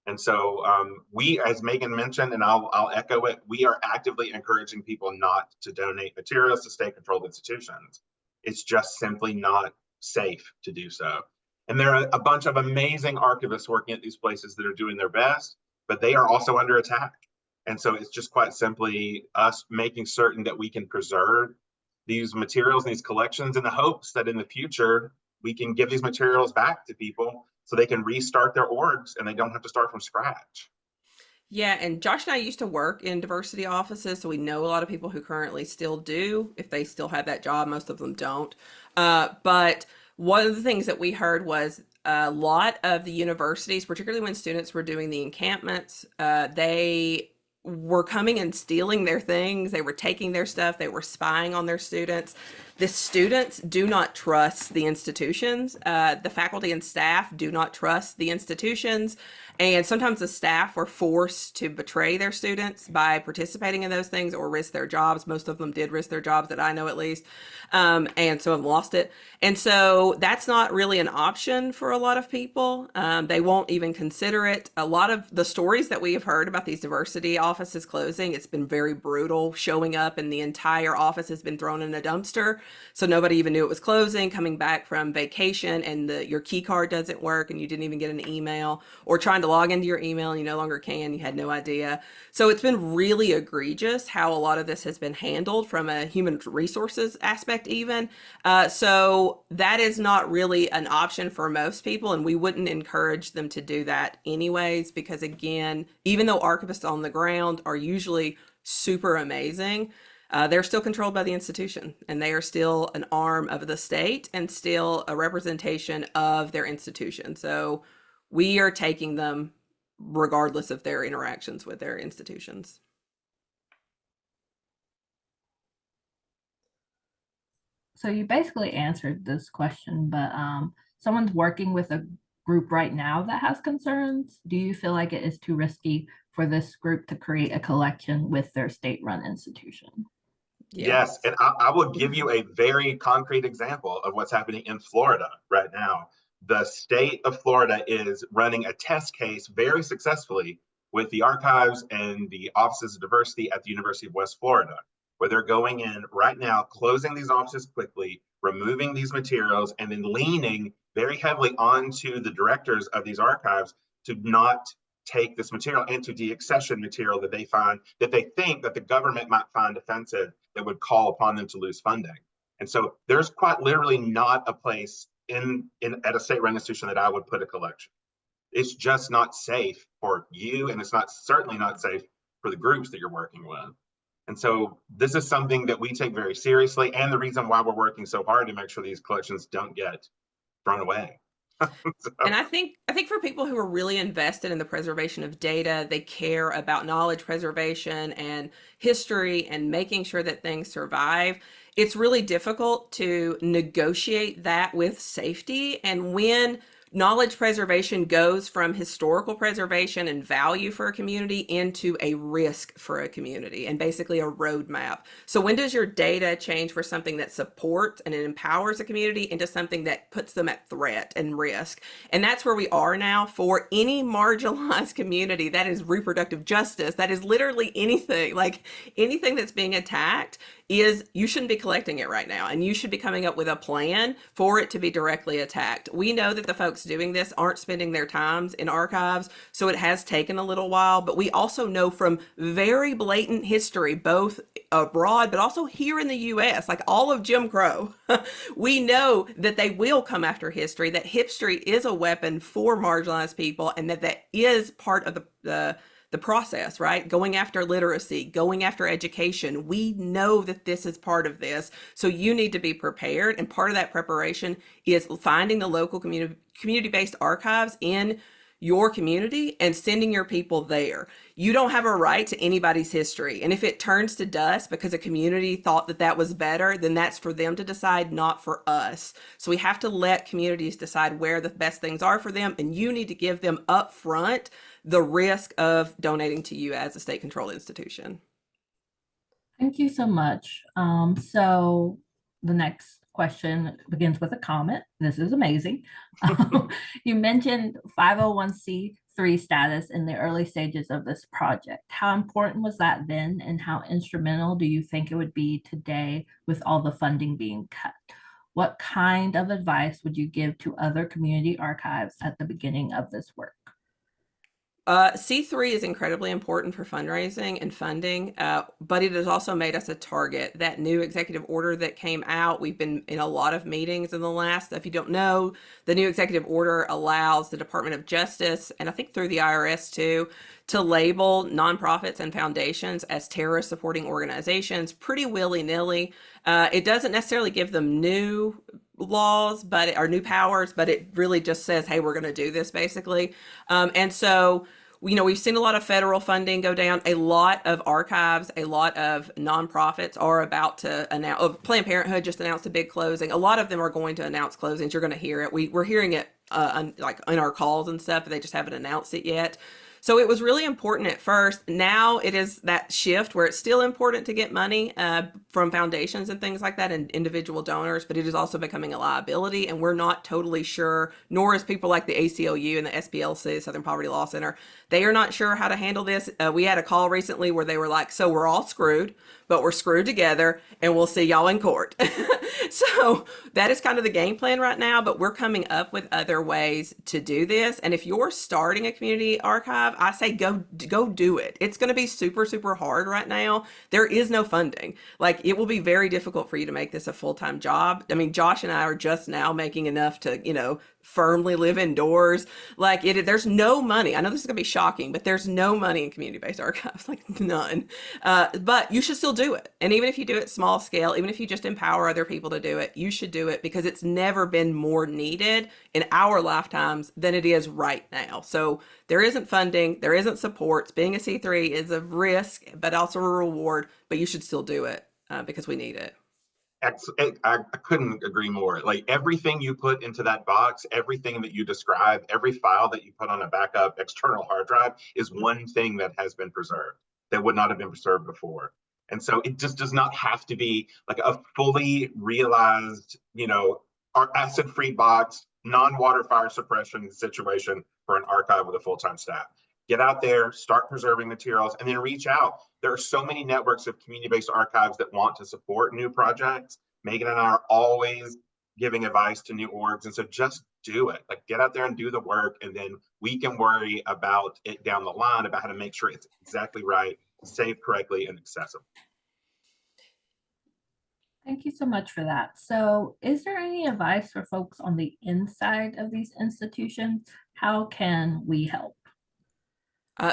And so we, as Maigen mentioned, and I'll echo it, we are actively encouraging people not to donate materials to state-controlled institutions. It's just simply not safe to do so. And there are a bunch of amazing archivists working at these places that are doing their best, but they are also under attack. And so it's just quite simply us making certain that we can preserve these materials and these collections in the hopes that in the future, we can give these materials back to people so they can restart their orgs and they don't have to start from scratch. Yeah, and Josh and I used to work in diversity offices, so we know a lot of people who currently still do, if they still have that job. Most of them don't. But one of the things that we heard was a lot of the universities, particularly when students were doing the encampments, they were coming and stealing their things. They were taking their stuff. They were spying on their students. The students do not trust the institutions. The faculty and staff do not trust the institutions. And sometimes the staff were forced to betray their students by participating in those things or risk their jobs. Most of them did risk their jobs, that I know at least. And some have lost it. And so that's not really an option for a lot of people. They won't even consider it. A lot of the stories that we have heard about these diversity offices closing, it's been very brutal. Showing up and the entire office has been thrown in a dumpster. So nobody even knew it was closing, coming back from vacation and your key card doesn't work and you didn't even get an email, or trying to log into your email and you no longer can, you had no idea. So it's been really egregious how a lot of this has been handled from a human resources aspect even. So that is not really an option for most people, and we wouldn't encourage them to do that anyways, because again, even though archivists on the ground are usually super amazing, they're still controlled by the institution, and they are still an arm of the state and still a representation of their institution. So we are taking them regardless of their interactions with their institutions. So you basically answered this question, but someone's working with a group right now that has concerns. Do you feel like it is too risky for this group to create a collection with their state-run institution? Yes, and I will give you a very concrete example of what's happening in Florida right now. The state of Florida is running a test case very successfully with the archives and the offices of diversity at the University of West Florida, where they're going in right now, closing these offices quickly, removing these materials, and then leaning very heavily onto the directors of these archives to not take this material and to deaccession material that they think that the government might find offensive, that would call upon them to lose funding. And so there's quite literally not a place at a state-run institution that I would put a collection. It's just not safe for you, and it's certainly not safe for the groups that you're working with. And so this is something that we take very seriously, and the reason why we're working so hard to make sure these collections don't get thrown away. And I think for people who are really invested in the preservation of data, they care about knowledge preservation and history and making sure that things survive. It's really difficult to negotiate that with safety. And when knowledge preservation goes from historical preservation and value for a community into a risk for a community and basically a roadmap. So when does your data change for something that supports and it empowers a community into something that puts them at threat and risk? And that's where we are now for any marginalized community. That is reproductive justice. That is literally anything, like anything that's being attacked. You shouldn't be collecting it right now, and you should be coming up with a plan for it to be directly attacked. We know that the folks doing this aren't spending their times in archives, so it has taken a little while, but we also know from very blatant history, both abroad, but also here in the US, like all of Jim Crow, we know that they will come after history, that history is a weapon for marginalized people, and that is part of the process, right? Going after literacy, going after education. We know that this is part of this. So you need to be prepared. And part of that preparation is finding the local community-based archives in your community and sending your people there. You don't have a right to anybody's history. And if it turns to dust because a community thought that that was better, then that's for them to decide, not for us. So we have to let communities decide where the best things are for them. And you need to give them upfront the risk of donating to you as a state-controlled institution. Thank you so much. So the next question begins with a comment. This is amazing. You mentioned 501c3 status in the early stages of this project. How important was that then, and how instrumental do you think it would be today with all the funding being cut? What kind of advice would you give to other community archives at the beginning of this work? C3 is incredibly important for fundraising and funding, but it has also made us a target. That new executive order that came out, we've been in a lot of meetings in the last, if you don't know, the new executive order allows the Department of Justice, and I think through the IRS too, to label nonprofits and foundations as terrorist supporting organizations pretty willy-nilly. It doesn't necessarily give them new laws, or new powers, but it really just says, hey, we're going to do this basically. And so, we've seen a lot of federal funding go down. A lot of archives, a lot of nonprofits are about to announce. Planned Parenthood just announced a big closing. A lot of them are going to announce closings. You're going to hear it. We're hearing it like in our calls and stuff, but they just haven't announced it yet. So it was really important at first. Now it is that shift where it's still important to get money from foundations and things like that and individual donors, but it is also becoming a liability, and we're not totally sure, nor is people like the ACLU and the SPLC, Southern Poverty Law Center. They are not sure how to handle this. We had a call recently where they were like, so we're all screwed, but we're screwed together and we'll see y'all in court. So that is kind of the game plan right now, but we're coming up with other ways to do this. And if you're starting a community archive, I say go do it. It's going to be super, super hard right now. There is no funding. Like, it will be very difficult for you to make this a full-time job. I mean, Josh and I are just now making enough to, firmly live indoors. Like, there's no money. I know this is gonna be shocking, but there's no money in community-based archives, like none. But you should still do it. And even if you do it small scale, even if you just empower other people to do it, you should do it, because it's never been more needed in our lifetimes than it is right now. So there isn't funding, there isn't supports. Being a C3 is a risk, but also a reward, but you should still do it because we need it. I couldn't agree more. Like, everything you put into that box, everything that you describe, every file that you put on a backup external hard drive is one thing that has been preserved that would not have been preserved before. And so it just does not have to be like a fully realized, our acid-free box, non-water fire suppression situation for an archive with a full-time staff. Get out there, start preserving materials, and then reach out. There are so many networks of community-based archives that want to support new projects. Maigen and I are always giving advice to new orgs, and so just do it. Like, get out there and do the work, and then we can worry about it down the line, about how to make sure it's exactly right, saved correctly, and accessible. Thank you so much for that. So is there any advice for folks on the inside of these institutions? How can we help?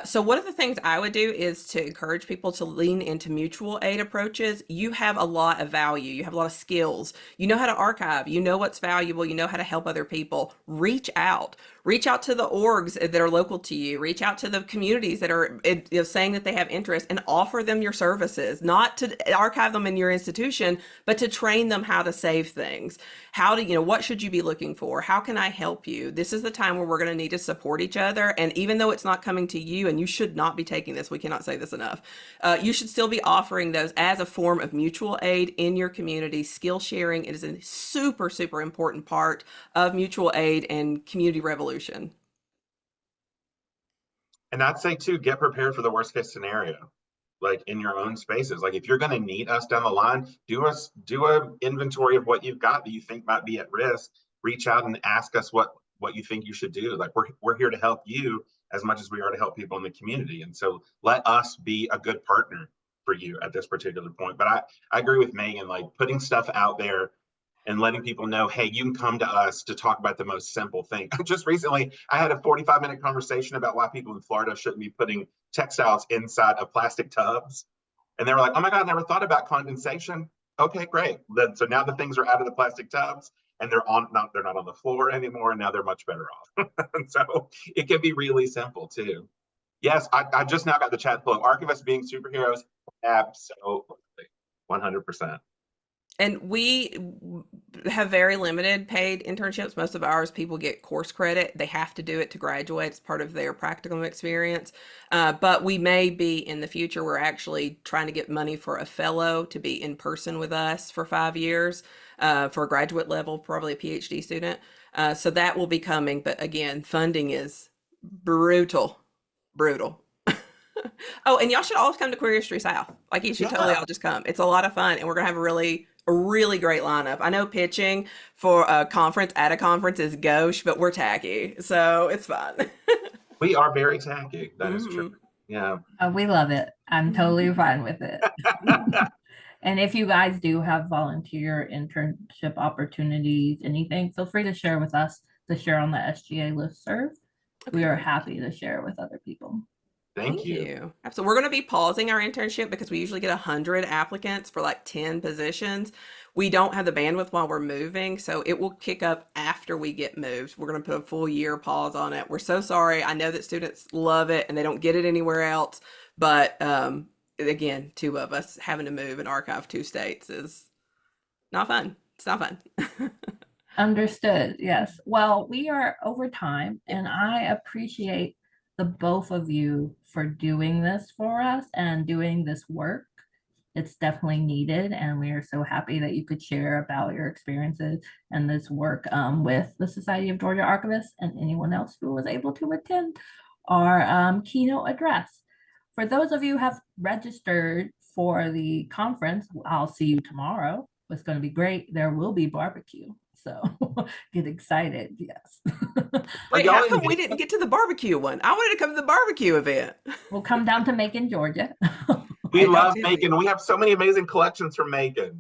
So one of the things I would do is to encourage people to lean into mutual aid approaches. You have a lot of value. You have a lot of skills. You know how to archive. You know what's valuable. You know how to help other people. Reach out. Reach out to the orgs that are local to you. Reach out to the communities that are saying that they have interest, and offer them your services, not to archive them in your institution, but to train them how to save things. How to, what should you be looking for? How can I help you? This is the time where we're going to need to support each other. And even though it's not coming to you, and you should not be taking this, we cannot say this enough, you should still be offering those as a form of mutual aid in your community. Skill sharing is a super, super important part of mutual aid and community revolution. And I'd say too, get prepared for the worst case scenario, like in your own spaces. Like, if you're going to need us down the line, do an inventory of what you've got that you think might be at risk. Reach out and ask us what you think you should do. Like, we're here to help you as much as we are to help people in the community. And so let us be a good partner for you at this particular point. But I agree with Maigen, like, putting stuff out there and letting people know, hey, you can come to us to talk about the most simple thing. Just recently, I had a 45-minute conversation about why people in Florida shouldn't be putting textiles inside of plastic tubs. And they were like, oh my God, I never thought about condensation. Okay, great. So now the things are out of the plastic tubs, and they're not on the floor anymore, and now they're much better off. And so it can be really simple too. Yes, I just now got the chat flow. Archivists being superheroes, absolutely, 100%. And we have very limited paid internships. Most of ours, people get course credit. They have to do it to graduate. It's part of their practicum experience. But we may be in the future, we're actually trying to get money for a fellow to be in person with us for 5 years for a graduate level, probably a PhD student. So that will be coming. But again, funding is brutal. Oh, and y'all should all come to Queer History South. Like, you should totally all just come. It's a lot of fun, and we're gonna have a really great lineup. I know pitching for a conference at a conference is gauche, but we're tacky, so it's fun. We are very tacky. That is true. Yeah. We love it. I'm totally fine with it. And if you guys do have volunteer internship opportunities, anything, feel free to share with us, to share on the SGA listserv. Okay. We are happy to share with other people. Thank you. So we're going to be pausing our internship because we usually get 100 applicants for like 10 positions. We don't have the bandwidth while we're moving, so it will kick up after we get moved. We're going to put a full year pause on it. We're so sorry. I know that students love it and they don't get it anywhere else, but again, 2 of us having to move and archive 2 states is not fun. It's not fun. Understood. Yes. Well, we are over time, and I appreciate the both of you for doing this for us and doing this work. It's definitely needed, and we are so happy that you could share about your experiences and this work with the Society of Georgia Archivists and anyone else who was able to attend our keynote address. For those of you who have registered for the conference, I'll see you tomorrow It's going to be great. There will be barbecue. So get excited. Yes. Wait, y'all how in come we didn't get to the barbecue one? I wanted to come to the barbecue event. We'll come down to Macon, Georgia. We Hey, love don't tell Maigen. We have so many amazing collections from Maigen.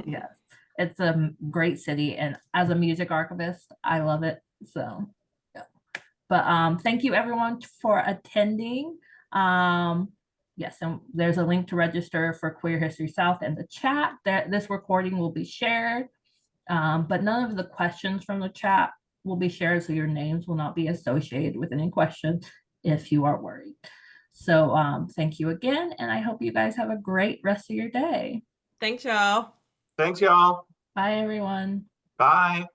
Yes. It's a great city. And as a music archivist, I love it. So, yeah. But thank you everyone for attending. Yes, and there's a link to register for Queer History South in the chat. This recording will be shared, but none of the questions from the chat will be shared, so your names will not be associated with any questions if you are worried. So thank you again, and I hope you guys have a great rest of your day. Thanks, y'all. Thanks, y'all. Bye, everyone. Bye.